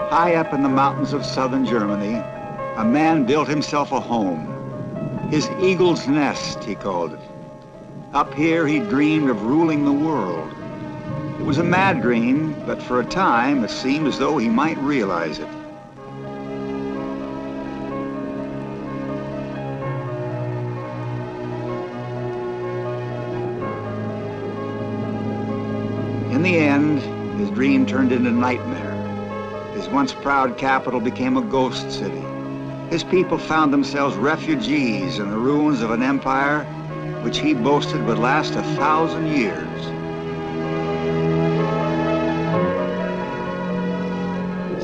High up in the mountains of southern Germany, a man built himself a home. His eagle's nest, he called it. Up here, he dreamed of ruling the world. It was a mad dream, but for a time, it seemed as though he might realize it. In the end, his dream turned into nightmare. His once proud capital became a ghost city. His people found themselves refugees in the ruins of an empire which he boasted would last 1,000 years.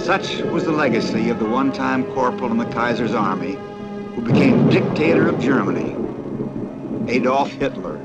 Such was the legacy of the one-time corporal in the Kaiser's army who became dictator of Germany, Adolf Hitler.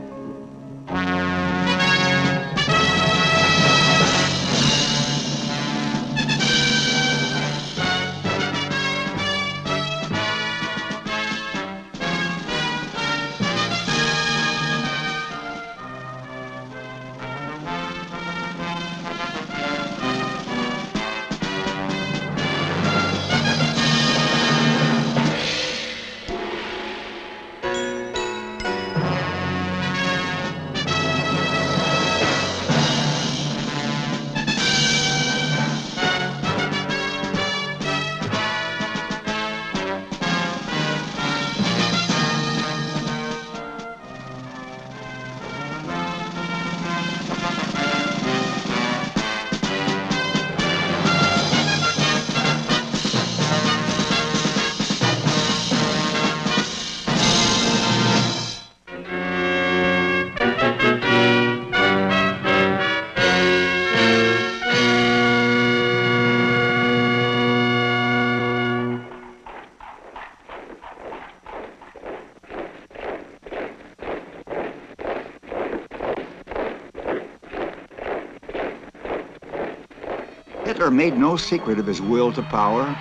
Hitler made no secret of his will to power.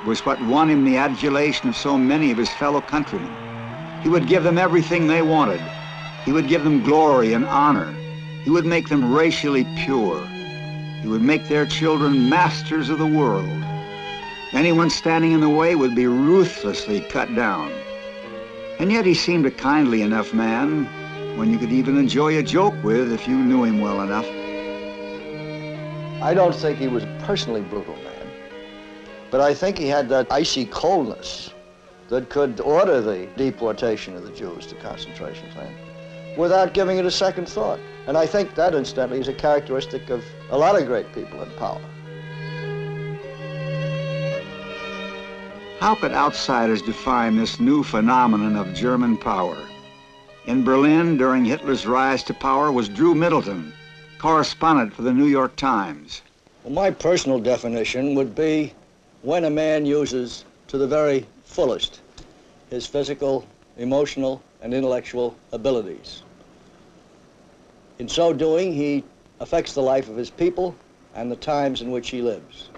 It was what won him the adulation of so many of his fellow countrymen. He would give them everything they wanted. He would give them glory and honor. He would make them racially pure. He would make their children masters of the world. Anyone standing in the way would be ruthlessly cut down. And yet he seemed a kindly enough man, one you could even enjoy a joke with if you knew him well enough. I don't think he was a personally brutal man, but I think he had that icy coldness that could order the deportation of the Jews to concentration camps without giving it a second thought. And I think that, incidentally, is a characteristic of a lot of great people in power. How could outsiders define this new phenomenon of German power? In Berlin, during Hitler's rise to power, was Drew Middleton, correspondent for the New York Times. Well, my personal definition would be when a man uses to the very fullest his physical, emotional, and intellectual abilities. In so doing, he affects the life of his people and the times in which he lives.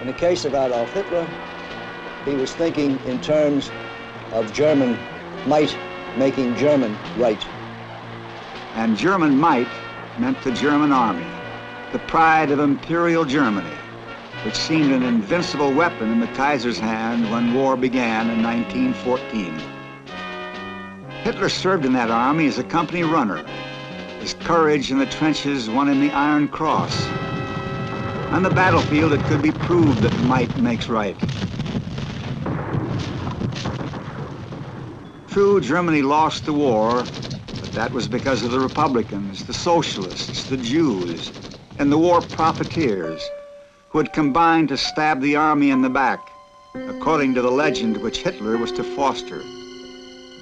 In the case of Adolf Hitler, he was thinking in terms of German might making German right. And German might meant the German army, the pride of Imperial Germany, which seemed an invincible weapon in the Kaiser's hand when war began in 1914. Hitler served in that army as a company runner. His courage in the trenches won him the Iron Cross. On the battlefield, it could be proved that might makes right. True, Germany lost the war, but that was because of the Republicans, the Socialists, the Jews, and the war profiteers who had combined to stab the army in the back, according to the legend which Hitler was to foster.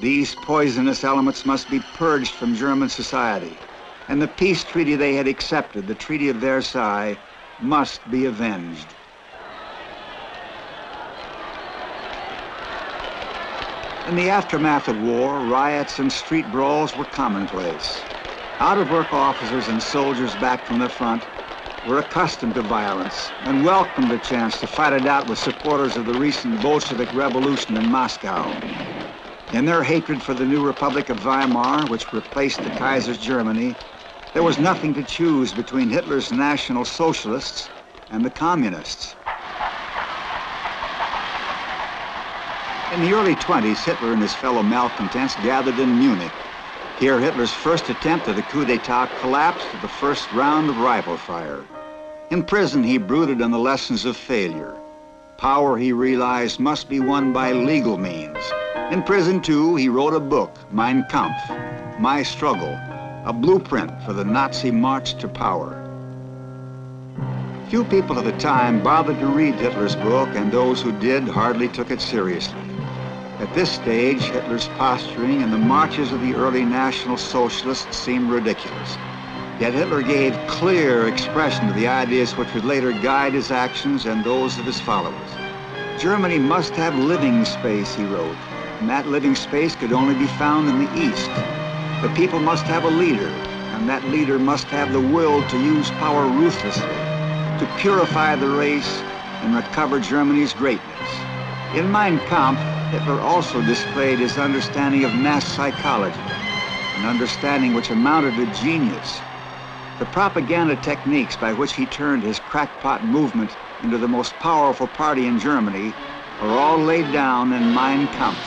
These poisonous elements must be purged from German society, and the peace treaty they had accepted, the Treaty of Versailles, must be avenged. In the aftermath of war, riots and street brawls were commonplace. Out-of-work officers and soldiers back from the front were accustomed to violence and welcomed a chance to fight it out with supporters of the recent Bolshevik Revolution in Moscow. In their hatred for the new Republic of Weimar, which replaced the Kaiser's Germany, there was nothing to choose between Hitler's National Socialists and the Communists. In the early 20s, Hitler and his fellow malcontents gathered in Munich. Here, Hitler's first attempt at a coup d'etat collapsed at the first round of rifle fire. In prison, he brooded on the lessons of failure. Power, he realized, must be won by legal means. In prison, too, he wrote a book, Mein Kampf, My Struggle, a blueprint for the Nazi march to power. Few people at the time bothered to read Hitler's book, and those who did hardly took it seriously. At this stage, Hitler's posturing and the marches of the early National Socialists seemed ridiculous. Yet Hitler gave clear expression to the ideas which would later guide his actions and those of his followers. Germany must have living space, he wrote, and that living space could only be found in the East. The people must have a leader, and that leader must have the will to use power ruthlessly, to purify the race and recover Germany's greatness. In Mein Kampf, Hitler also displayed his understanding of mass psychology, an understanding which amounted to genius. The propaganda techniques by which he turned his crackpot movement into the most powerful party in Germany are all laid down in Mein Kampf.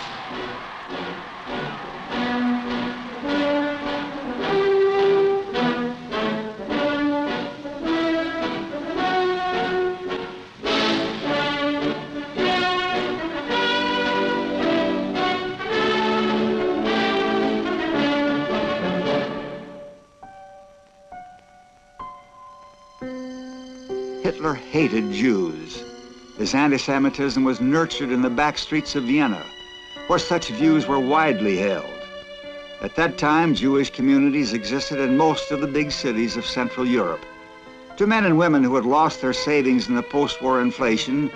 Hitler hated Jews. His anti-Semitism was nurtured in the back streets of Vienna, where such views were widely held. At that time, Jewish communities existed in most of the big cities of Central Europe. To men and women who had lost their savings in the post-war inflation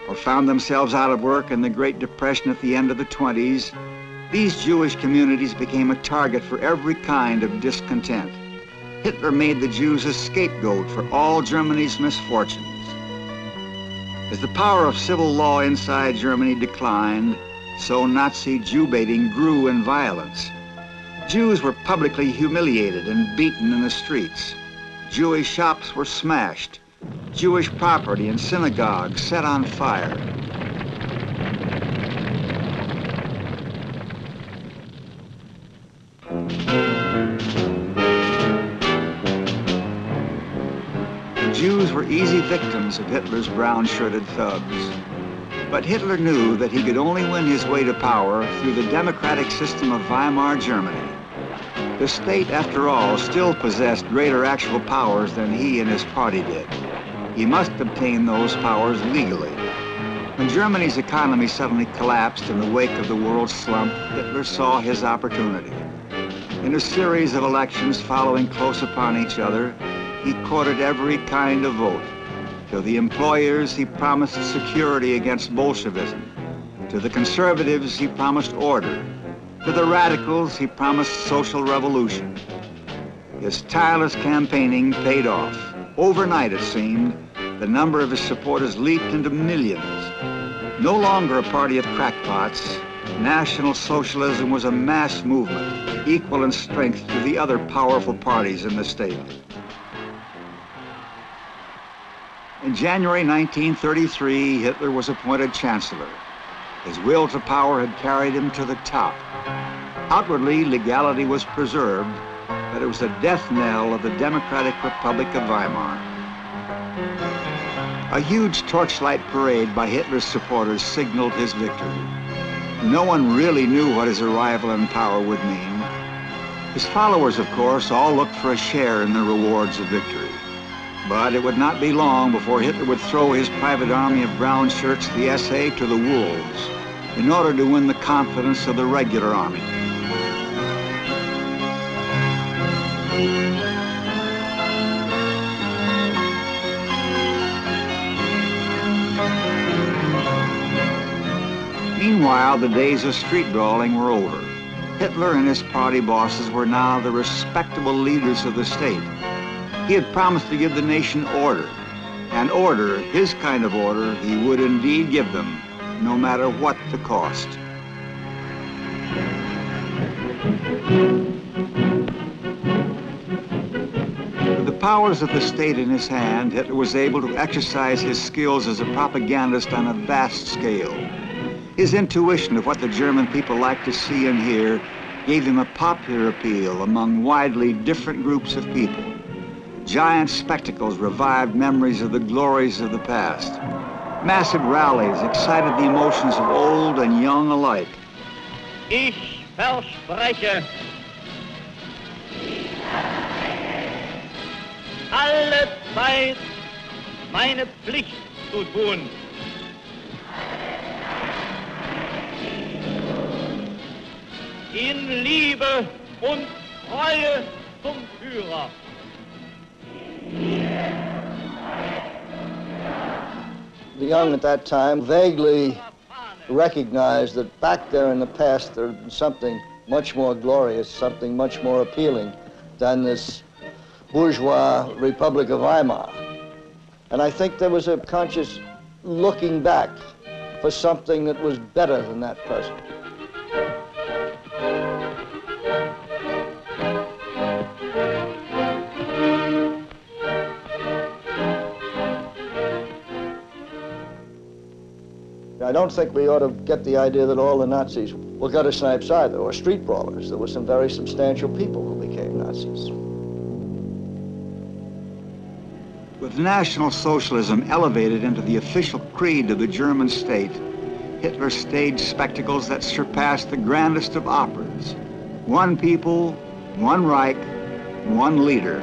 or found themselves out of work in the Great Depression at the end of the 20s, these Jewish communities became a target for every kind of discontent. Hitler made the Jews a scapegoat for all Germany's misfortunes. As the power of civil law inside Germany declined, so Nazi Jew-baiting grew in violence. Jews were publicly humiliated and beaten in the streets. Jewish shops were smashed. Jewish property and synagogues set on fire. Jews were easy victims of Hitler's brown-shirted thugs. But Hitler knew that he could only win his way to power through the democratic system of Weimar Germany. The state, after all, still possessed greater actual powers than he and his party did. He must obtain those powers legally. When Germany's economy suddenly collapsed in the wake of the world slump, Hitler saw his opportunity. In a series of elections following close upon each other, he courted every kind of vote. To the employers, he promised security against Bolshevism. To the conservatives, he promised order. To the radicals, he promised social revolution. His tireless campaigning paid off. Overnight, it seemed, the number of his supporters leaped into millions. No longer a party of crackpots, National Socialism was a mass movement, equal in strength to the other powerful parties in the state. In January 1933, Hitler was appointed chancellor. His will to power had carried him to the top. Outwardly, legality was preserved, but it was the death knell of the Democratic Republic of Weimar. A huge torchlight parade by Hitler's supporters signaled his victory. No one really knew what his arrival in power would mean. His followers, of course, all looked for a share in the rewards of victory. But it would not be long before Hitler would throw his private army of brown shirts, the SA, to the wolves in order to win the confidence of the regular army. Meanwhile, the days of street brawling were over. Hitler and his party bosses were now the respectable leaders of the state. He had promised to give the nation order, and order, his kind of order, he would indeed give them, no matter what the cost. With the powers of the state in his hand, Hitler was able to exercise his skills as a propagandist on a vast scale. His intuition of what the German people liked to see and hear gave him a popular appeal among widely different groups of people. Giant spectacles revived memories of the glories of the past. Massive rallies excited the emotions of old and young alike. Ich verspreche, alle Zeit meine Pflicht zu tun. In Liebe und Treue zum Führer. The young at that time vaguely recognized that back there in the past there had been something much more glorious, something much more appealing than this bourgeois Republic of Weimar. And I think there was a conscious looking back for something that was better than that present. I don't think we ought to get the idea that all the Nazis were gutter snipes either, or street brawlers. There were some very substantial people who became Nazis. With National Socialism elevated into the official creed of the German state, Hitler staged spectacles that surpassed the grandest of operas. One people, one Reich, one leader.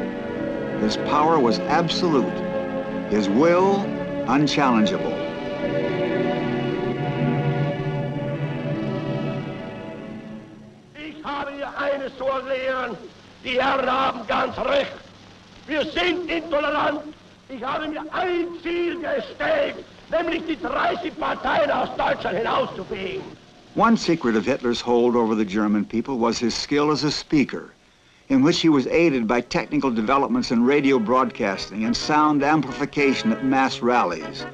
His power was absolute, his will unchallengeable. Ich habe hier eines zu erklären. Die Herren haben ganz recht. Wir sind intolerant. Ich habe mir ein Ziel gestellt, nämlich die 30 Parteien aus Deutschland hinauszufegen. One secret of Hitler's hold over the German people was his skill as a speaker, in which he was aided by technical developments in radio broadcasting and sound amplification at mass rallies.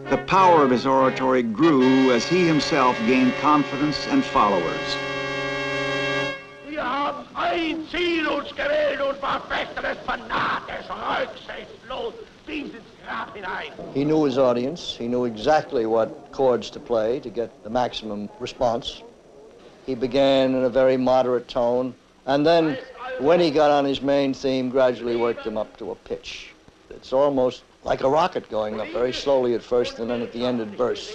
The power of his oratory grew as he himself gained confidence and followers. Wir haben ein Ziel uns gewählt und verfechten es fanatisch, rücksichtslos bis ins Grab hinein. He knew his audience. He knew exactly what chords to play to get the maximum response. He began in a very moderate tone, and then when he got on his main theme, gradually worked them up to a pitch. It's almost like a rocket going up, very slowly at first, and then at the end it bursts.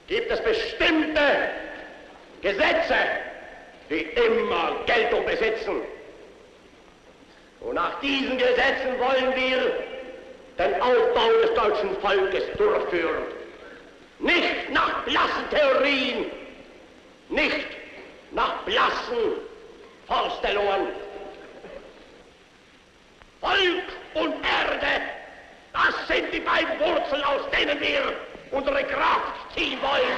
Gibt es bestimmte Gesetze, die immer Geltung besitzen. Und nach diesen Gesetzen wollen wir den Aufbau des deutschen Volkes durchführen. Nicht nach blassen Theorien, nicht nach blassen Vorstellungen. Volk und Erde, das sind die beiden Wurzeln, aus denen wir unsere Kraft ziehen wollen.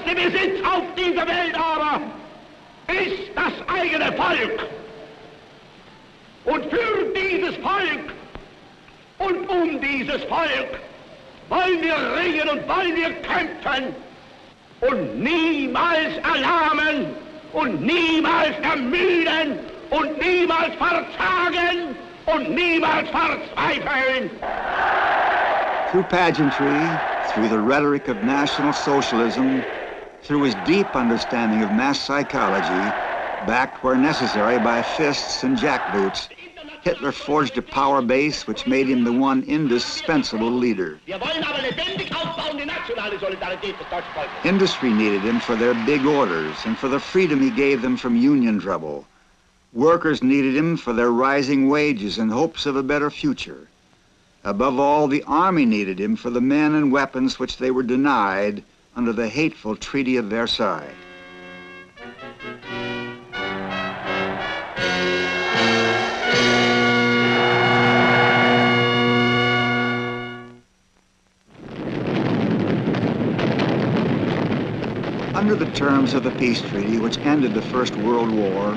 Der Besitz auf dieser Welt aber ist das eigene Volk. Und für dieses Volk und um dieses Volk wollen wir ringen und wollen wir kämpfen und niemals erlahmen und niemals ermüden und niemals verzagen und niemals verzweifeln. Through pageantry, through the rhetoric of National Socialism, through his deep understanding of mass psychology, backed where necessary by fists and jackboots, Hitler forged a power base which made him the one indispensable leader. Industry needed him for their big orders and for the freedom he gave them from union trouble. Workers needed him for their rising wages and hopes of a better future. Above all, the army needed him for the men and weapons which they were denied under the hateful Treaty of Versailles. Under the terms of the peace treaty, which ended the First World War,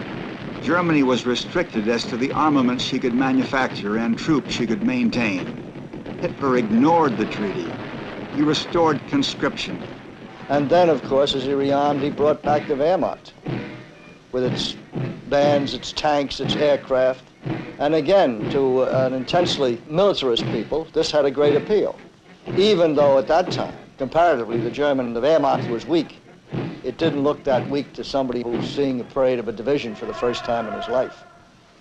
Germany was restricted as to the armaments she could manufacture and troops she could maintain. Hitler ignored the treaty. He restored conscription. And then, of course, as he rearmed, he brought back the Wehrmacht. with its bands, its tanks, its aircraft. And again, to an intensely militarist people, this had a great appeal. Even though at that time, comparatively, the German, the Wehrmacht was weak, it didn't look that weak to somebody who's seeing the parade of a division for the first time in his life.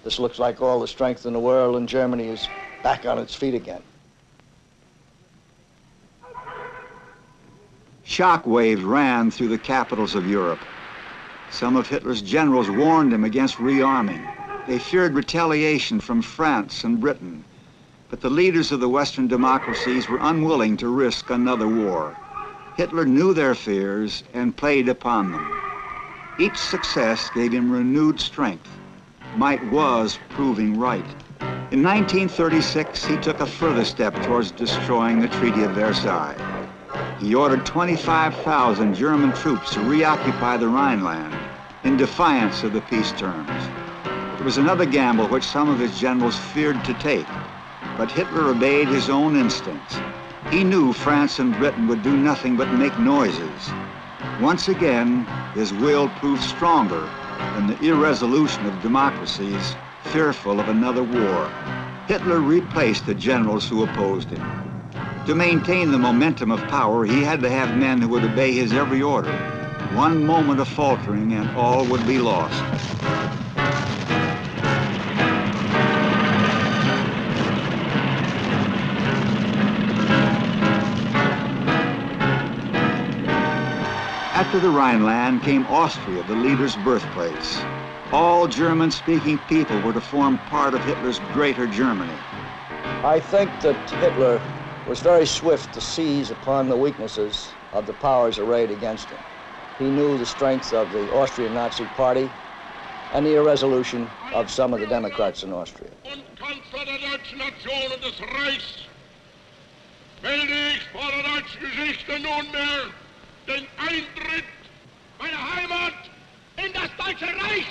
This looks like all the strength in the world, and Germany is back on its feet again. Shock waves ran through the capitals of Europe. Some of Hitler's generals warned him against rearming. They feared retaliation from France and Britain, but the leaders of the Western democracies were unwilling to risk another war. Hitler knew their fears and played upon them. Each success gave him renewed strength. Might was proving right. In 1936, he took a further step towards destroying the Treaty of Versailles. He ordered 25,000 German troops to reoccupy the Rhineland in defiance of the peace terms. It was another gamble which some of his generals feared to take, but Hitler obeyed his own instincts. He knew France and Britain would do nothing but make noises. Once again, his will proved stronger than the irresolution of democracies fearful of another war. Hitler replaced the generals who opposed him. To maintain the momentum of power, he had to have men who would obey his every order. One moment of faltering and all would be lost. After the Rhineland came Austria, the leader's birthplace. All German-speaking people were to form part of Hitler's greater Germany. I think that Hitler was very swift to seize upon the weaknesses of the powers arrayed against him. He knew the strength of the Austrian Nazi Party and the irresolution of some of the Democrats in Austria. Und Kanzler der deutschen Nation und des Reichs, melde ich vor der deutschen Geschichte nunmehr den Eintritt meiner Heimat in das Deutsche Reich.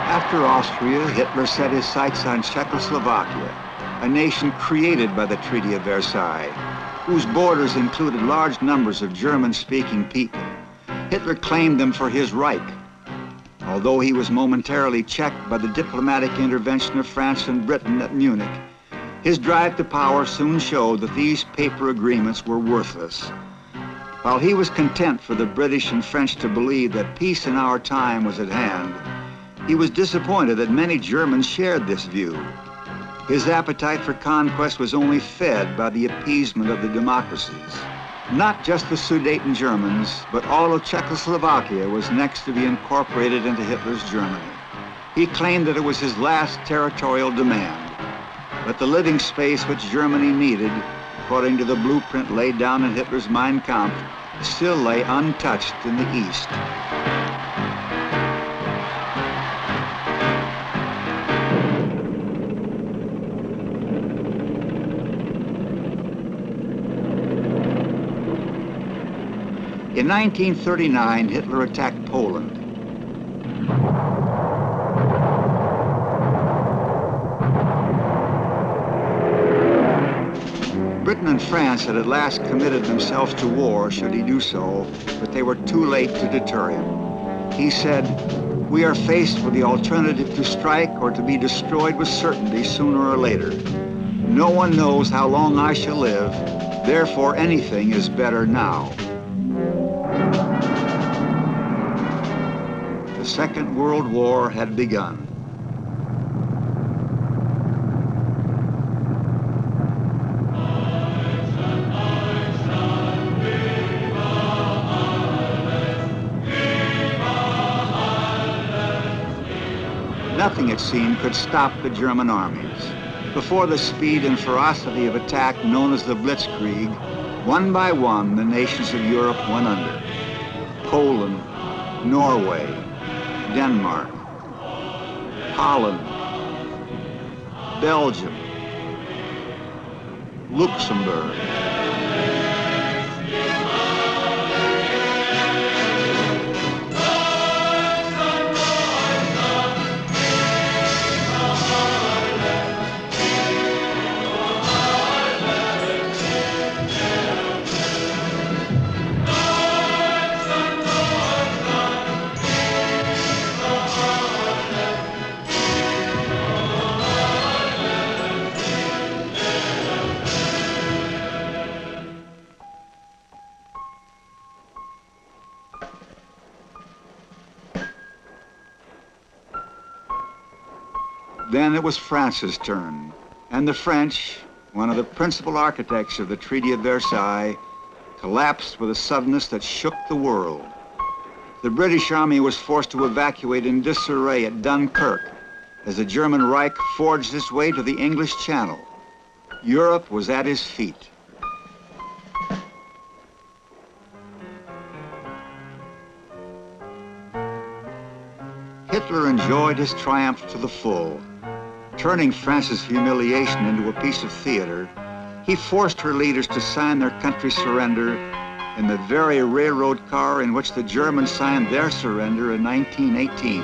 After Austria, Hitler set his sights on Czechoslovakia, a nation created by the Treaty of Versailles, whose borders included large numbers of German-speaking people. Hitler claimed them for his Reich. Although he was momentarily checked by the diplomatic intervention of France and Britain at Munich, his drive to power soon showed that these paper agreements were worthless. While he was content for the British and French to believe that peace in our time was at hand, he was disappointed that many Germans shared this view. His appetite for conquest was only fed by the appeasement of the democracies. Not just the Sudeten-Germans, but all of Czechoslovakia was next to be incorporated into Hitler's Germany. He claimed that it was his last territorial demand. But the living space which Germany needed, according to the blueprint laid down in Hitler's Mein Kampf, still lay untouched in the East. In 1939, Hitler attacked Poland. Britain and France had at last committed themselves to war should he do so, but they were too late to deter him. He said, "We are faced with the alternative to strike or to be destroyed with certainty sooner or later. No one knows how long I shall live, therefore anything is better now." The Second World War had begun. Nothing, it seemed, could stop the German armies. Before the speed and ferocity of attack known as the Blitzkrieg, one by one, the nations of Europe went under. Poland, Norway, Denmark, Holland, Belgium, Luxembourg. Then it was France's turn, and the French, one of the principal architects of the Treaty of Versailles, collapsed with a suddenness that shook the world. The British Army was forced to evacuate in disarray at Dunkerque as the German Reich forged its way to the English Channel. Europe was at his feet. Hitler enjoyed his triumph to the full. Turning France's humiliation into a piece of theater, he forced her leaders to sign their country's surrender in the very railroad car in which the Germans signed their surrender in 1918.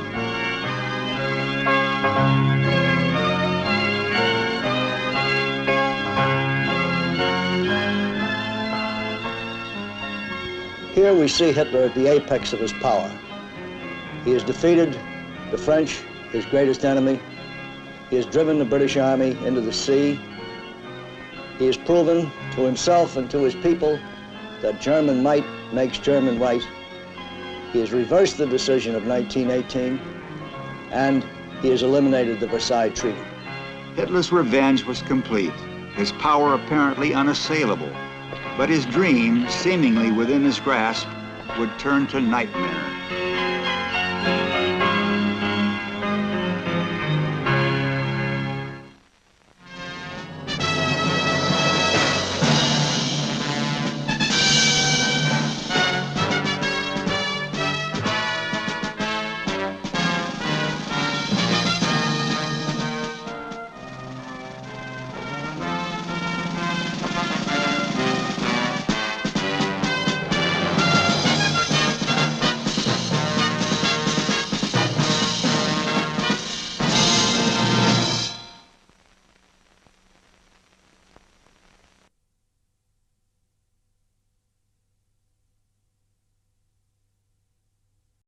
Here we see Hitler at the apex of his power. He has defeated the French, his greatest enemy. He has driven the British Army into the sea. He has proven to himself and to his people that German might makes German right. He has reversed the decision of 1918, and he has eliminated the Versailles Treaty. Hitler's revenge was complete, his power apparently unassailable, but his dream, seemingly within his grasp, would turn to nightmare.